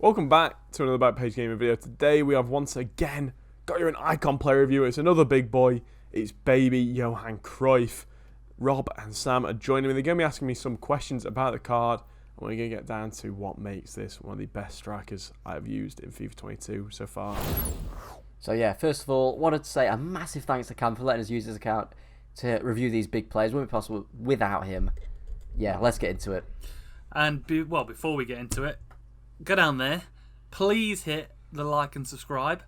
Welcome back to another Backpage Gaming video. Today we have once again got you an icon player review. It's another big boy. It's baby Johan Cruyff. Rob and Sam are joining me. They're going to be asking me some questions about the card. And we're going to get down to what makes this one of the best strikers I've used in FIFA 22 so far. So yeah, first of all, wanted to say a massive thanks to Cam for letting us use his account to review these big players. Wouldn't be possible without him. Yeah, let's get into it. And before we get into it, go down there, please hit the like and subscribe,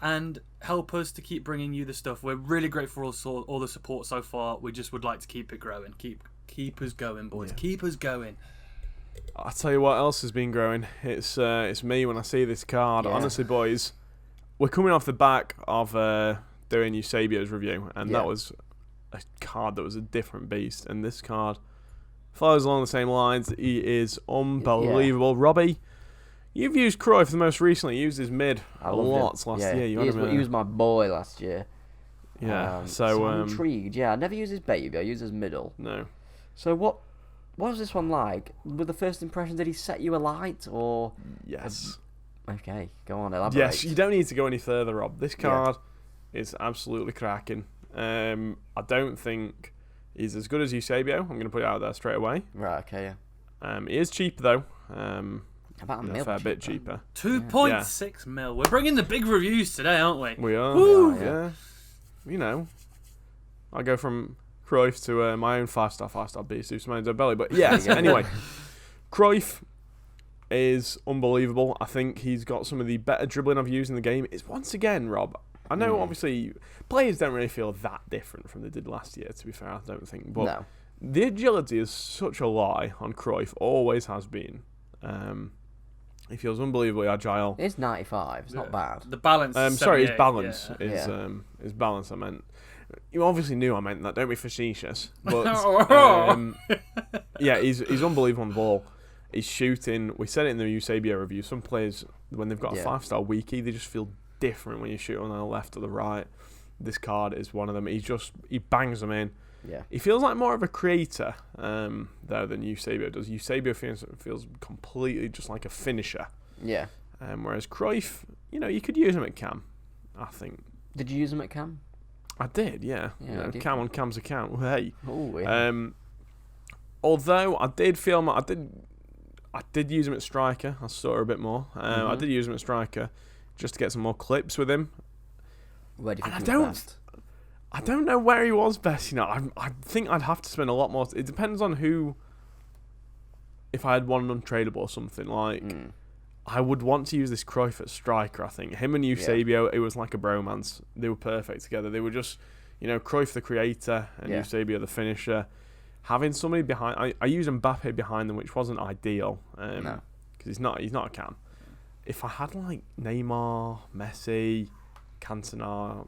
and help us to keep bringing you the stuff. We're really grateful for all the support so far. We just would like to keep it growing. Keep us going, boys. Yeah. Keep us going. I'll tell you what else has been growing. It's me when I see this card. Yeah. Honestly, boys, we're coming off the back of doing Eusebio's review, and that was a card that was a different beast. And this card follows along the same lines. He is unbelievable. Yeah. Robbie, you've used Cruyff the most recently. You used his mid a lot last year. He was my boy last year. Yeah, so I'm intrigued. Yeah, I never used his baby. I used his middle. No. So what was this one like? With the first impression, did he set you alight or? Yes. Okay, go on, elaborate. Yes, you don't need to go any further, Rob. This card is absolutely cracking. I don't think he's as good as Eusebio. I'm going to put it out there straight away. Right, okay, yeah. He is cheaper, though. About a fair bit cheaper. 2.6 mil. We're bringing the big reviews today, aren't we? We are. Woo! Yeah. You know, I go from Cruyff to my own 5-star beast, Usman Belly. But yes, anyway, Cruyff is unbelievable. I think he's got some of the better dribbling I've used in the game. It's once again, Rob, I know obviously players don't really feel that different from they did last year, to be fair, I don't think. But the agility is such a lie on Cruyff, always has been. He feels unbelievably agile. It's 95, it's not bad. The balance is sorry, his balance his balance, I meant. You obviously knew I meant that, don't be facetious. But yeah, he's unbelievable on the ball. He's shooting. We said it in the Eusebio review. Some players, when they've got a 5-star weakie, they just feel different when you shoot on the left or the right. This card is one of them. He bangs them in. Yeah. He feels like more of a creator though than Eusebio does. Eusebio feels completely just like a finisher. Yeah. Whereas Cruyff, you could use him at cam, I think. Did you use him at cam? I did, yeah. Cam on cam's account. Hey. Oh, yeah. Although I did feel I did use him at striker. I saw her a bit more. I did use him at striker just to get some more clips with him. Where do you think he was best? I don't know where he was best. I think I'd have to spend a lot more. It depends on who. If I had one untradeable or something I would want to use this Cruyff at striker. I think him and Eusebio, it was like a bromance. They were perfect together. They were just, Cruyff the creator and Eusebio the finisher. Having somebody behind, I used Mbappe behind them, which wasn't ideal because he's not a cam. If I had like Neymar, Messi, Cantona,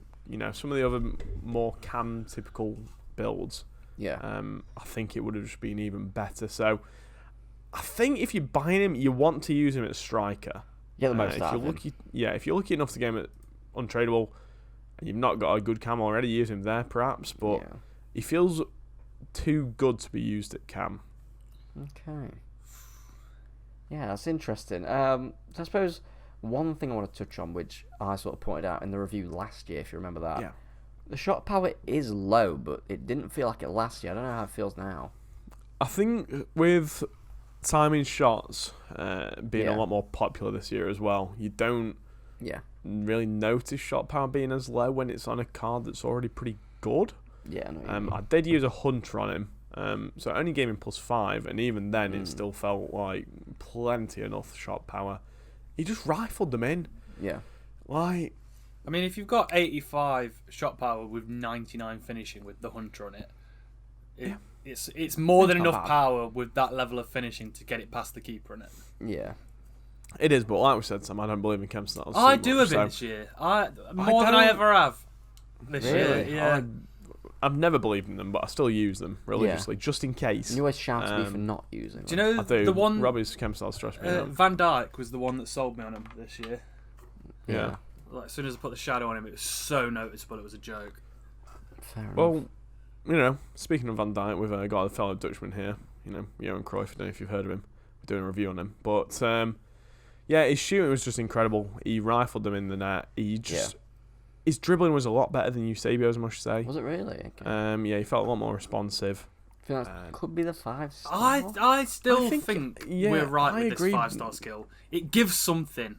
some of the other more cam typical builds, I think it would have just been even better. So I think if you're buying him, you want to use him at striker. Yeah, the most if you're lucky, if you're lucky enough to get him at untradeable, and you've not got a good cam already, use him there perhaps. But he feels too good to be used at cam. Okay. Yeah, that's interesting. So I suppose one thing I want to touch on, which I sort of pointed out in the review last year, if you remember that. Yeah. The shot power is low, but it didn't feel like it last year. I don't know how it feels now. I think with timing shots being a lot more popular this year as well, you don't really notice shot power being as low when it's on a card that's already pretty good. Yeah, I know. I did use a hunter on him, so I only gave him +5, and even then it still felt like plenty enough shot power. He just rifled them in. Yeah. Like, I mean, if you've got 85 shot power with 99 finishing with the hunter on it, it's more than enough power with that level of finishing to get it past the keeper in it. Yeah. It is, but like we said, Sam, I don't believe in chem styles. I do a bit this year. More than I ever have this year. Yeah. I've never believed in them, but I still use them religiously, just in case. You always shout at me for not using them. Do you know I do. the one... Robbie's chem styles stress me out. Van Dijk was the one that sold me on him this year. Yeah. Like, as soon as I put the shadow on him, it was so noticeable it was a joke. Fair enough. Well, speaking of Van Dijk, we've got a fellow Dutchman here, Johan Cruyff. I don't know if you've heard of him. We're doing a review on him. But, Yeah, his shooting was just incredible. He rifled them in the net. His dribbling was a lot better than Eusebio's, I must say. Was it really? Okay. Yeah, he felt a lot more responsive. I think that could be the 5-star. I still think we're right with agree. this 5-star skill. It gives something.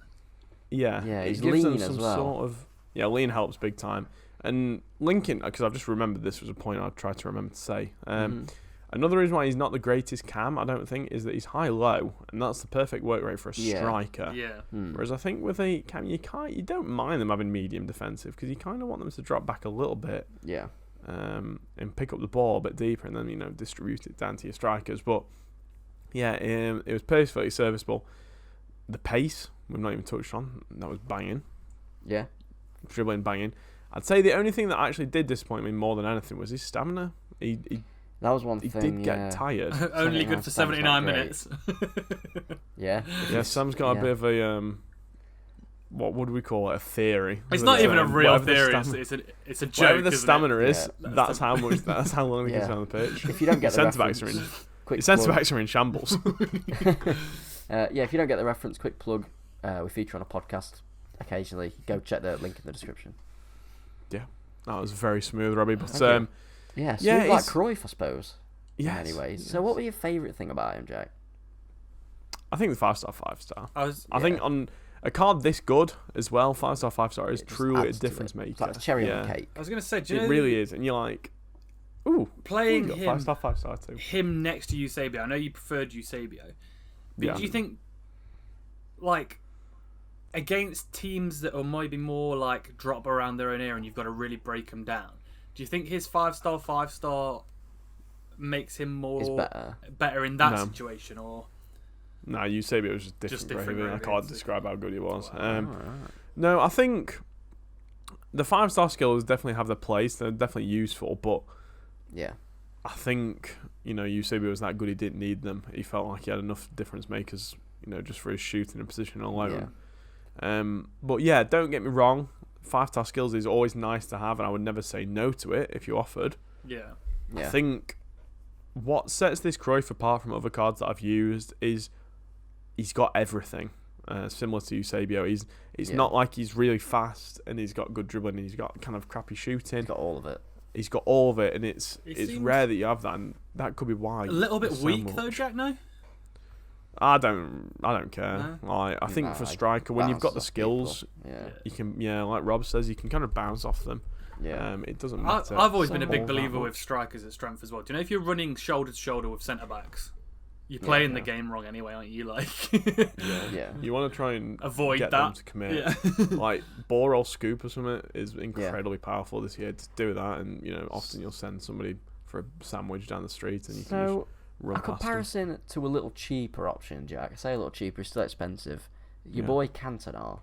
Yeah, Yeah, he's it gives them lean some as well. sort of lean helps big time. And linking, because I've just remembered this was a point I tried to remember to say. Another reason why he's not the greatest cam, I don't think, is that he's high-low, and that's the perfect work rate for a striker. Yeah. Whereas I think with a cam, you don't mind them having medium defensive because you kind of want them to drop back a little bit. Yeah. And pick up the ball a bit deeper, and then distribute it down to your strikers. But yeah, it was perfectly serviceable. The pace we've not even touched on. That was banging. Yeah. Dribbling banging. I'd say the only thing that actually did disappoint me more than anything was his stamina. He That was one he thing. did get tired. Only good for 79 minutes. Yeah. Yeah, Sam's got a bit of a what would we call it? A theory. It's not even a real Whatever the theory. It's a joke. Whatever the isn't stamina it? is, that's how much. That's how long he gets on the pitch. If you don't get the centre backs reference, are in. quick Centre plug. backs are in shambles. If you don't get the reference, quick plug. We feature on a podcast occasionally. Go check the link in the description. Yeah, that was very smooth, Robbie. But smooth like Cruyff, I suppose. Yeah. Anyways, so what was your favourite thing about him, Jack? I think the 5-star. I think on a card this good as well, 5-star, 5-star is truly a difference maker. It's like the cherry on the cake. was going to say, It really is, and you're like, ooh, playing got him 5-star, 5-star too. Him next to Eusebio. I know you preferred Eusebio, but Yeah. do you think, like, against teams that are maybe more like drop around their own area and you've got to really break them down, do you think his 5-star, 5-star makes him more better in that situation, or? No, Eusebio was just different. I can't it's describe how good he was. Right. No, I think the 5-star skills definitely have their place. They're definitely useful, but yeah, I think Eusebio was that good. He didn't need them. He felt like he had enough difference makers, just for his shooting and position alone. But yeah, don't get me wrong. 5-star skills is always nice to have, and I would never say no to it if you offered. Yeah. I think what sets this Cruyff apart from other cards that I've used is he's got everything. Similar to Eusebio, it's not like he's really fast and he's got good dribbling and he's got kind of crappy shooting. He's got all of it. He's got all of it, and it's rare that you have that, and that could be why. A little bit weak though, Jack. No. I don't care. No? I think for striker, when you've got the skills, you can like Rob says, you can kind of bounce off them. Yeah. It doesn't matter. I've always been a big believer with strikers at strength as well. Do you know if you're running shoulder to shoulder with centre backs, you're playing the game wrong anyway, aren't you? Like, you want to try and avoid get that. them to commit. Yeah. Like bore or scoop or something is incredibly powerful this year to do that, and often you'll send somebody for a sandwich down the street, and you can just run a past comparison to a little cheaper option, Jack. I say a little cheaper, it's still expensive. Your boy Cantona.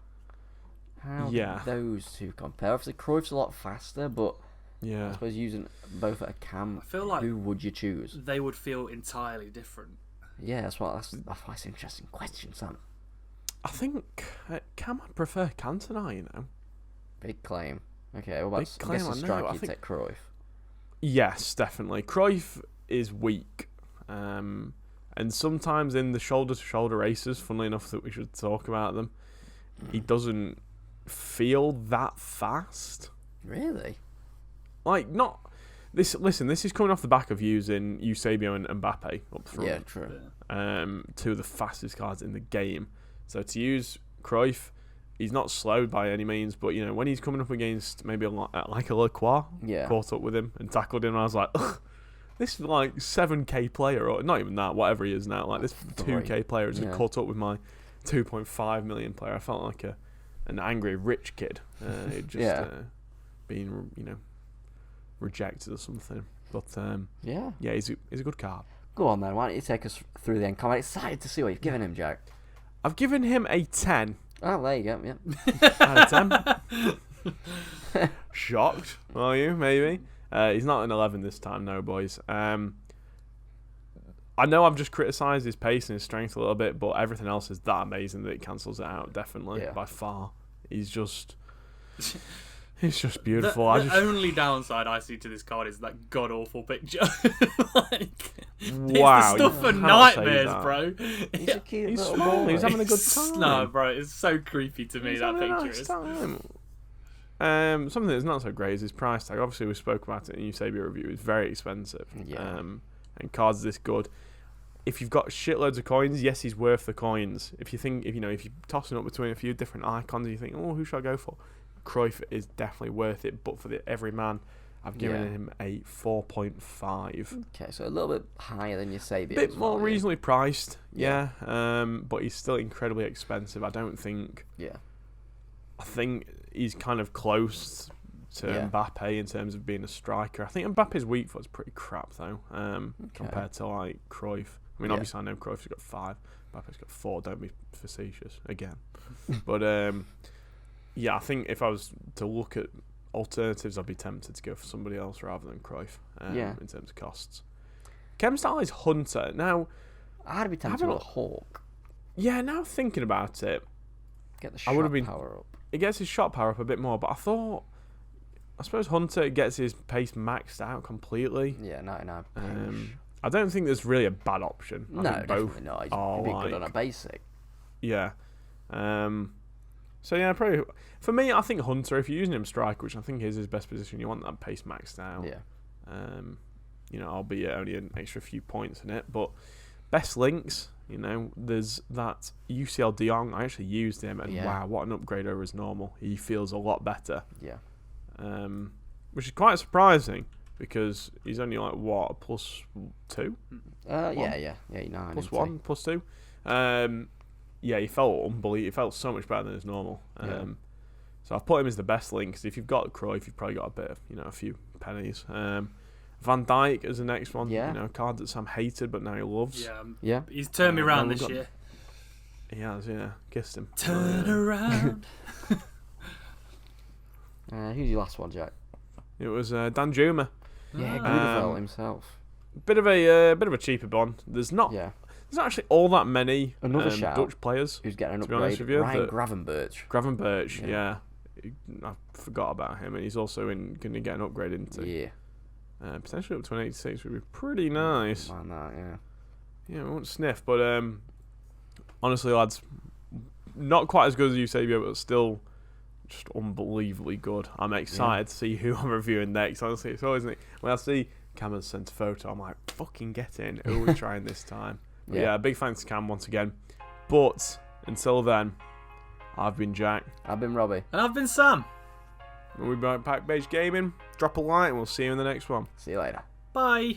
How do those two compare? Obviously, Cruyff's a lot faster, but I suppose using both at a cam, I feel like who would you choose? They would feel entirely different. Yeah, that's why it's an interesting question, Sam. I think Cam, I'd prefer Cantona, Big claim. Okay, what about Big claim, I guess the I know, strike I you think- take Cruyff? Yes, definitely. Cruyff is weak. And sometimes in the shoulder-to-shoulder races, funnily enough that we should talk about them, he doesn't feel that fast. Really? Like, not... This is coming off the back of using Eusebio and Mbappe up front. Yeah, true. Two of the fastest cards in the game. So to use Cruyff, he's not slowed by any means, but when he's coming up against maybe like a Lacroix, caught up with him and tackled him, and I was like, ugh, this like 7k player, or not even that, whatever he is now, like this 2k player has caught up with my 2.5 million player. I felt like an angry rich kid, being rejected or something. But he's a good card. Go on then, why don't you take us through the end? I'm excited to see what you've given him, Jack. I've given him a 10. Oh, there you go, yeah. Out of 10. Shocked, are you, maybe? He's not an 11 this time, no, boys. I know I've just criticised his pace and his strength a little bit, but everything else is that amazing that it cancels it out, definitely, by far. He's just beautiful. The only downside I see to this card is that god-awful picture. Wow, It's the stuff you for cannot say nightmares, that. bro. He's a cute He's little small. boy. He's having a good time. No, bro, it's so creepy to me, He's that having a picture nice is. time. Something that's not so great is his price tag. Obviously, we spoke about it in Eusebio review. It's very expensive. Yeah. And cards this good. If you've got shitloads of coins, yes, he's worth the coins. If you're tossing up between a few different icons, and you think, oh, who should I go for? Cruyff is definitely worth it. But for the everyman, I've given him a 4.5. Okay, so a little bit higher than Eusebio. Bit more reasonably priced, yeah. But he's still incredibly expensive. I think he's kind of close to Mbappe in terms of being a striker. I think Mbappe's weak foot's pretty crap though, compared to like Cruyff. I mean, obviously I know Cruyff's got 5, Mbappe's got 4. Don't be facetious again. But I think if I was to look at alternatives, I'd be tempted to go for somebody else rather than Cruyff. In terms of costs. Chem style is Hunter. Now, I'd be tempted with Hawk. Yeah, now thinking about it, Get the shot power up. It gets his shot power up a bit more, but I suppose Hunter gets his pace maxed out completely. Yeah, 99. I don't think there's really a bad option. No, definitely not. He'd be good on a basic. Yeah. So yeah, probably for me, I think Hunter. If you're using him striker, which I think is his best position, you want that pace maxed out. Yeah. Albeit only an extra few points in it, but best links. There's that UCL De Jong. I actually used him, and wow, what an upgrade over his normal. He feels a lot better. Yeah. Which is quite surprising because he's only like what, +2? Yeah, 9. +1, +2. He felt unbelievable. He felt so much better than his normal. So I've put him as the best link because if you've got Cruyff, you've probably got a bit of, a few pennies. Van Dijk as the next one. Yeah. Card that Sam hated, but now he loves. Yeah. He's turned me around this year. He has, kissed him. Turn around. Who's your last one, Jack? It was Dan Juma. Yeah, Goodeville himself. Bit of a cheaper one. There's not actually all that many Dutch players. Who's getting an to be honest upgrade? with you, Ryan Gravenberch. Gravenberch, yeah. I forgot about him, and he's also going to get an upgrade into. Yeah. Potentially up to an 86 would be pretty nice. Man, that, Yeah, we won't sniff, but honestly, lads, not quite as good as Eusebio, but still just unbelievably good. I'm excited to see who I'm reviewing next. Honestly, it's always when I see Cam has sent a photo, I'm like, fucking get in. Who are we trying this time? But yeah, big thanks to Cam once again. But until then, I've been Jack. I've been Robbie. And I've been Sam. We'll be back, Pack Base Gaming. Drop a like and we'll see you in the next one. See you later. Bye.